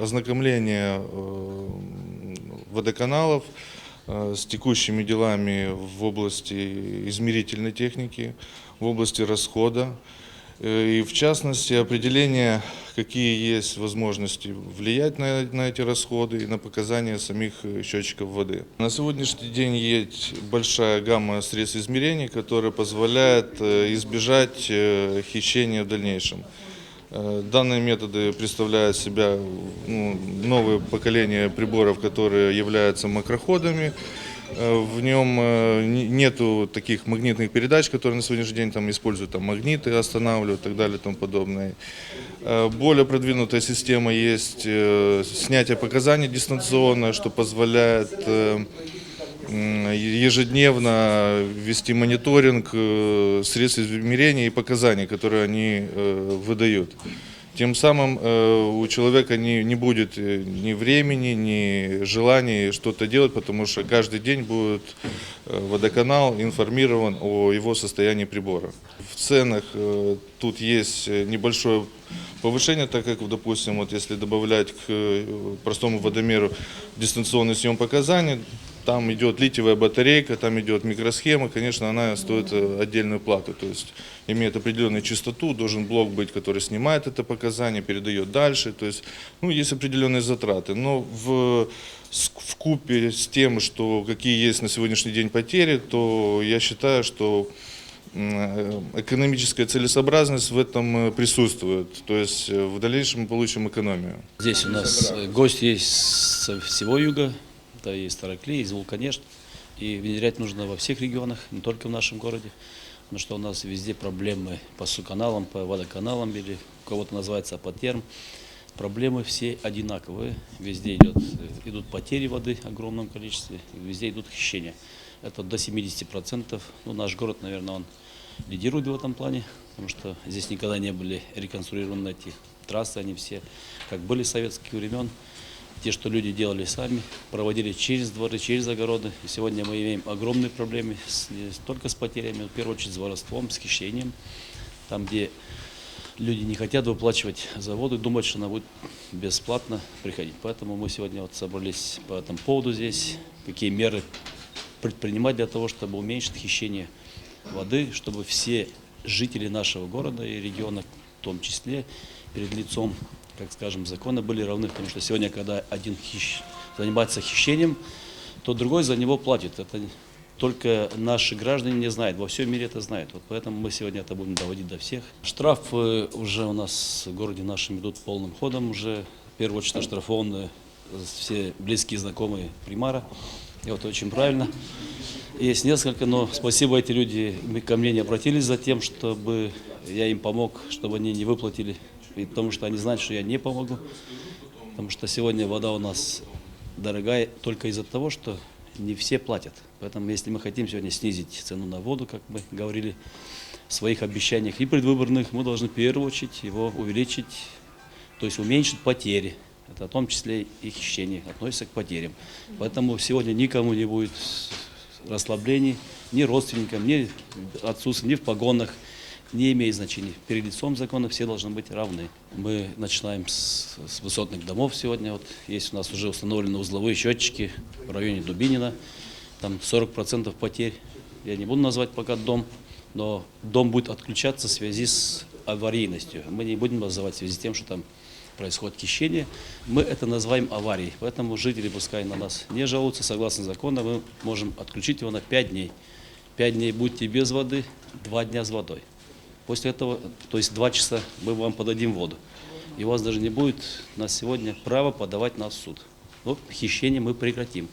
Ознакомление водоканалов с текущими делами в области измерительной техники, в области расхода и в частности определение, какие есть возможности влиять на эти расходы и на показания самих счетчиков воды. На сегодняшний день есть большая гамма средств измерений, которая позволяет избежать хищения в дальнейшем. Данные методы представляют себя новое поколение приборов, которые являются макроходами. В нем нету таких магнитных передач, которые на сегодняшний день используют магниты, останавливают и так далее и тому подобное. Более продвинутая система есть снятие показаний дистанционно, что позволяет ежедневно вести мониторинг средств измерения и показаний, которые они выдают. Тем самым у человека не будет ни времени, ни желания что-то делать, потому что каждый день будет водоканал информирован о его состоянии прибора. В ценах тут есть небольшое повышение, так как, допустим, если добавлять к простому водомеру дистанционный съем показаний, там идет литиевая батарейка, там идет микросхема, конечно, она стоит отдельную плату. То есть имеет определенную частоту, должен блок быть, который снимает это показание, передает дальше. То есть, есть определенные затраты. Но вкупе с тем, что какие есть на сегодняшний день потери, то я считаю, что экономическая целесообразность в этом присутствует. То есть в дальнейшем мы получим экономию. Здесь у нас гость есть со всего юга. Это и Староклей, из Вулканешт. И внедрять нужно во всех регионах, не только в нашем городе. Потому что у нас везде проблемы по суканалам, по водоканалам, или у кого-то называется апотерм. Проблемы все одинаковые. Везде идут потери воды в огромном количестве, везде идут хищения. Это до 70%. Наш город, наверное, он лидирует в этом плане, потому что здесь никогда не были реконструированы эти трассы, они все, как были с советских времен. Те, что люди делали сами, проводили через дворы, через огороды. И сегодня мы имеем огромные проблемы не только с потерями, в первую очередь с воровством, с хищением. Там, где люди не хотят выплачивать за воду, думают, что она будет бесплатно приходить. Поэтому мы сегодня собрались по этому поводу здесь, какие меры предпринимать для того, чтобы уменьшить хищение воды, чтобы все жители нашего города и региона, в том числе, перед лицом, как скажем, закона были равны, потому что сегодня, когда один занимается хищением, то другой за него платит. Это только наши граждане не знают, во всем мире это знают. Поэтому мы сегодня это будем доводить до всех. Штрафы уже у нас в городе нашем идут полным ходом. Уже в первую очередь оштрафованы все близкие знакомые примара. И очень правильно. Есть несколько, но спасибо, эти люди ко мне не обратились за тем, чтобы я им помог, чтобы они не выплатили. И потому что они знают, что я не помогу. Потому что сегодня вода у нас дорогая только из-за того, что не все платят. Поэтому если мы хотим сегодня снизить цену на воду, как мы говорили в своих обещаниях и предвыборных, мы должны в первую очередь его увеличить, то есть уменьшить потери. Это в том числе и хищение относится к потерям. Поэтому сегодня никому не будет расслаблений, ни родственникам, ни отцу, ни в погонах. Не имеет значения. Перед лицом закона все должны быть равны. Мы начинаем с высотных домов сегодня. Есть у нас уже установлены узловые счетчики в районе Дубинина. Там 40% потерь. Я не буду назвать пока дом, но дом будет отключаться в связи с аварийностью. Мы не будем называть в связи с тем, что там происходит хищение. Мы это называем аварией. Поэтому жители пускай на нас не жалуются. Согласно закону мы можем отключить его на 5 дней. 5 дней будете без воды, 2 дня с водой. После этого, то есть 2 часа, мы вам подадим воду. И у вас даже не будет на сегодня права подавать нас в суд. Хищение мы прекратим.